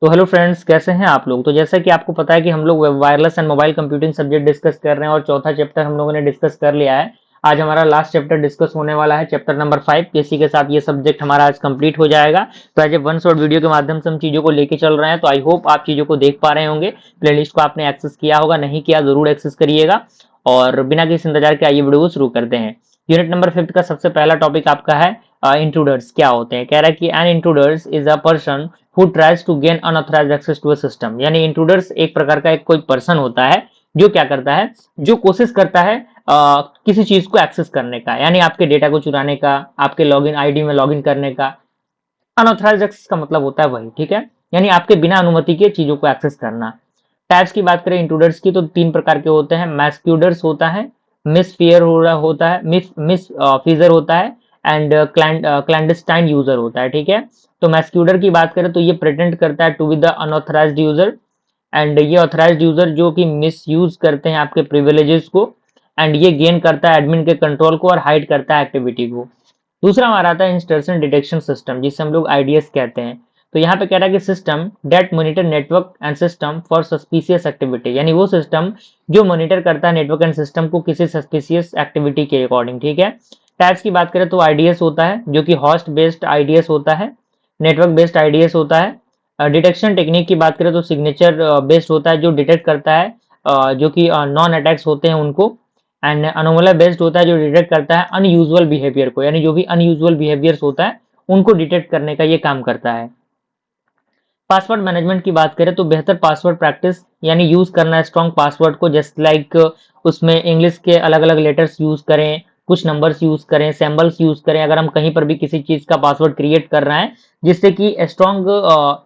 तो hello friends, कैसे हैं आप लोग। तो जैसा कि आपको पता है कि हम लोग wireless and mobile computing subject discuss कर रहे हैं और चौथा चैप्टर हम लोगों ने डिस्कस कर लिया है। आज हमारा लास्ट चैप्टर डिस्कस होने वाला है, चैप्टर नंबर 5। इसी के साथ ये सब्जेक्ट हमारा आज कंप्लीट हो जाएगा। तो as a one shot video के माध्यम से हम चीजों को लेके चल रहे हैं। तो आई होप आप चीजों को देख पा रहे होंगे। प्लेलिस्ट को आपने एक्सेस किया होगा, नहीं किया जरूर एक्सेस करिएगा। और बिना किसी इंतजार के आइए वीडियो को शुरू करते हैं। यूनिट नंबर 5 का सबसे पहला टॉपिक आपका है इंट्रूडर्स क्या होते हैं। कह रहा है कि an intruders is a person who tries to gain unauthorized access to a system। यानी इंट्रूडर्स एक प्रकार का एक कोई पर्सन होता है जो क्या करता है, जो कोशिश करता है किसी चीज को एक्सेस करने का, यानी आपके डेटा को चुराने का, आपके लॉगिन आईडी में लॉगिन करने का। अनऑथराइज्ड एक्सेस का मतलब होता है वही, ठीक है, यानी आपके बिना अनुमति के चीजों को एक्सेस करना। टाइप्स की बात करें इंट्रूडर्स की तो तीन प्रकार के होते हैं। मैस्क्यूडर्स होता है, मिसफियर होता है, मिस फीजर होता है, एंड क्लैंडस्टाइन यूजर होता है, ठीक है। तो मैस्क्यूडर की बात करें तो ये प्रेटेंड करता है to be the unauthorised user, and ये ऑथराइज्ड यूजर जो कि मिस यूज करते हैं आपके प्रिविलेजेस को, एंड ये गेन करता है एडमिन के कंट्रोल को और हाइड करता है एक्टिविटी को। दूसरा हमारा आता है इंस्ट्रक्शन डिटेक्शन सिस्टम, जिसे हम लोग आईडीएस कहते हैं। तो यहाँ पे कह रहा है कि system that monitor network and system for suspicious activity, यानी वो सिस्टम जो मॉनिटर करता है नेटवर्क एंड सिस्टम को किसी सस्पिशियस एक्टिविटी के अकॉर्डिंग, ठीक है। टाइप्स की बात करें तो आईडीएस होता है जो कि होस्ट बेस्ड आईडीएस होता है, नेटवर्क बेस्ड आईडीएस होता है। डिटेक्शन टेक्निक की बात करें तो सिग्नेचर बेस्ड होता है जो डिटेक्ट करता है जो कि नॉन अटैक्स होते हैं उनको, एंड अनोमला बेस्ड होता है जो डिटेक्ट करता है अनयूजुअल बिहेवियर को, यानी जो भी अनयूजुअल बिहेवियर्स होता है उनको डिटेक्ट करने का ये काम करता है। पासवर्ड मैनेजमेंट की बात करें तो बेहतर पासवर्ड प्रैक्टिस, यानी यूज करना स्ट्रॉन्ग पासवर्ड को, जस्ट लाइक उसमें इंग्लिश के अलग अलग लेटर्स यूज करें, कुछ नंबर्स यूज करें, सिंबल्स यूज करें अगर हम कहीं पर भी किसी चीज का पासवर्ड क्रिएट कर रहे हैं, जिससे कि स्ट्रॉन्ग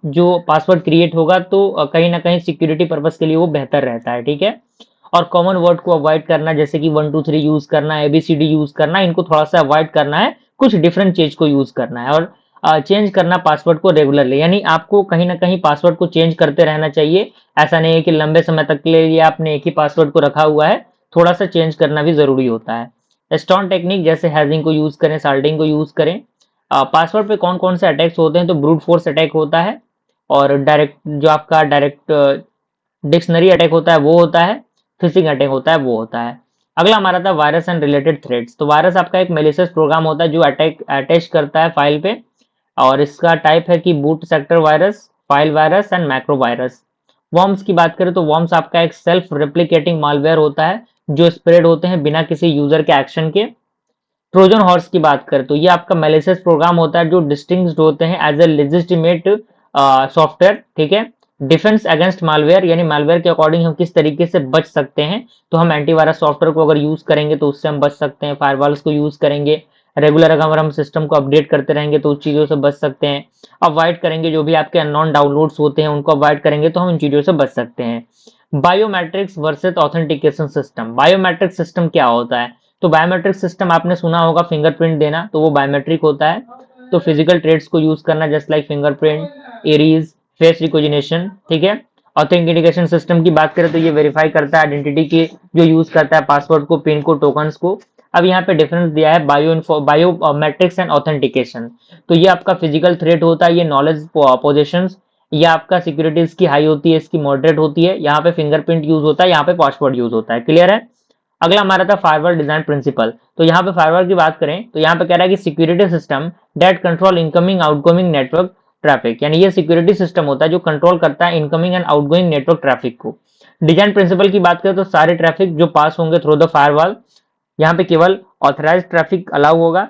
जो पासवर्ड क्रिएट होगा तो कहीं ना कहीं सिक्योरिटी पर्पज के लिए वो बेहतर रहता है, ठीक है। और कॉमन वर्ड को अवॉइड करना, जैसे कि 1 2 3 यूज करना, एबीसीडी यूज करना, इनको थोड़ा सा अवॉइड करना है, कुछ डिफरेंट चीज को यूज करना है। और चेंज करना पासवर्ड को रेगुलरली, यानी आपको कहीं ना कहीं पासवर्ड को चेंज करते रहना चाहिए। ऐसा नहीं है कि लंबे समय तक के लिए आपने एक ही पासवर्ड को रखा हुआ है, थोड़ा सा चेंज करना भी जरूरी होता है। स्ट्रॉन्ग टेक्निक जैसे हैजिंग को यूज करें, साल्टिंग को यूज करें। पासवर्ड पे कौन कौन से अटैक्स होते हैं तो ब्रूट फोर्स अटैक होता है, और डायरेक्ट जो आपका डायरेक्ट डिक्शनरी अटैक होता है वो होता है, फिशिंग अटैक होता है वो होता है। अगला हमारा था वायरस एंड रिलेटेड थ्रेड्स। तो वायरस आपका एक मेलिशियस प्रोग्राम होता है जो अटैक अटैच करता है फाइल पे, और इसका टाइप है कि boot sector virus, file virus and macro virus. Worms की बात करें तो वॉर्म्स आपका एक सेल्फ रेप्लिकेटिंग मालवेयर होता है जो स्प्रेड होते हैं बिना किसी यूजर के एक्शन के। ट्रोजन हॉर्स की बात करें तो ये आपका मेलिशियस प्रोग्राम होता है जो डिस्टिंग्व्ड होते हैं एज ए लेजिटिमेट सॉफ्टवेयर, ठीक है। डिफेंस अगेंस्ट मालवेयर, यानी मालवेयर के अकॉर्डिंग हम किस तरीके से बच सकते हैं, तो हम एंटीवायरस सॉफ्टवेयर को अगर यूज करेंगे तो उससे हम बच सकते हैं। फायरवॉल्स को यूज करेंगे रेगुलर, अगर हम सिस्टम को अपडेट करते रहेंगे तो उस चीजों से बच सकते हैं। अवॉइड करेंगे जो भी आपके अननोन डाउनलोड्स होते हैं उनको अवॉइड करेंगे तो हम इन चीजों से बच सकते हैं। Biometrics versus authentication system. Biometric system क्या होता है, तो बायोमेट्रिक सिस्टम आपने सुना होगा फिंगरप्रिंट देना, तो वो बायोमेट्रिक होता है। तो फिजिकल ट्रेड्स को यूज करना just like fingerprint, Aries, face recognition, ठीक है। ऑथेंटिकेशन सिस्टम की बात करें तो ये वेरीफाई करता है आइडेंटिटी की, जो यूज करता है पासवर्ड को, पिन को, टोकन्स को। अब यहाँ पे डिफरेंस दिया है बायोमेट्रिक्स एंड ऑथेंटिकेशन। तो ये आपका फिजिकल थ्रेट होता है, ये नॉलेज पोजीशंस, ये आपका सिक्योरिटी इसकी हाई होती है, इसकी मॉडरेट होती है। यहाँ पे फिंगरप्रिंट यूज होता है, यहाँ पे पासवर्ड यूज होता है, क्लियर है। अगला हमारा था फायरवॉल डिजाइन प्रिंसिपल। तो यहाँ पे फायरवॉल की बात करें तो यहाँ पे कह रहा है कि security system that control incoming outgoing network traffic, यानी ये सिक्योरिटी सिस्टम होता है जो कंट्रोल करता है incoming and outgoing network traffic को। डिजाइन प्रिंसिपल की बात करें तो सारे ट्रैफिक जो पास होंगे थ्रू द फायरवॉल, यहाँ पे केवल ऑथराइज्ड ट्रैफिक अलाउ होगा।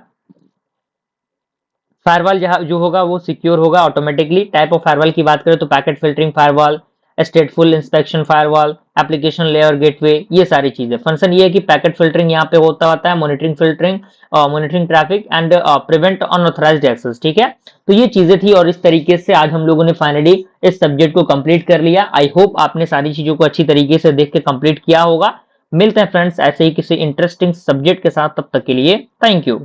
फायरवॉल जो होगा वो सिक्योर होगा ऑटोमेटिकली। टाइप ऑफ फायरवॉल की बात करें तो packet filtering firewall, stateful inspection firewall, application layer gateway, ये सारी चीजें। फंक्शन ये है कि पैकेट फिल्टरिंग यहाँ पे होता है, monitoring filtering, monitoring traffic and prevent unauthorised access, ठीक है। तो ये चीजें थी और इस तरीके से आज हम लोगों ने फाइनली इस सब्जेक्ट को कंप्लीट कर लिया। आई होप आपने सारी चीजों को अच्छी तरीके से देख के कंप्लीट किया होगा। मिलते हैं फ्रेंड्स ऐसे ही किसी इंटरेस्टिंग सब्जेक्ट के साथ, तब तक के लिए थैंक यू।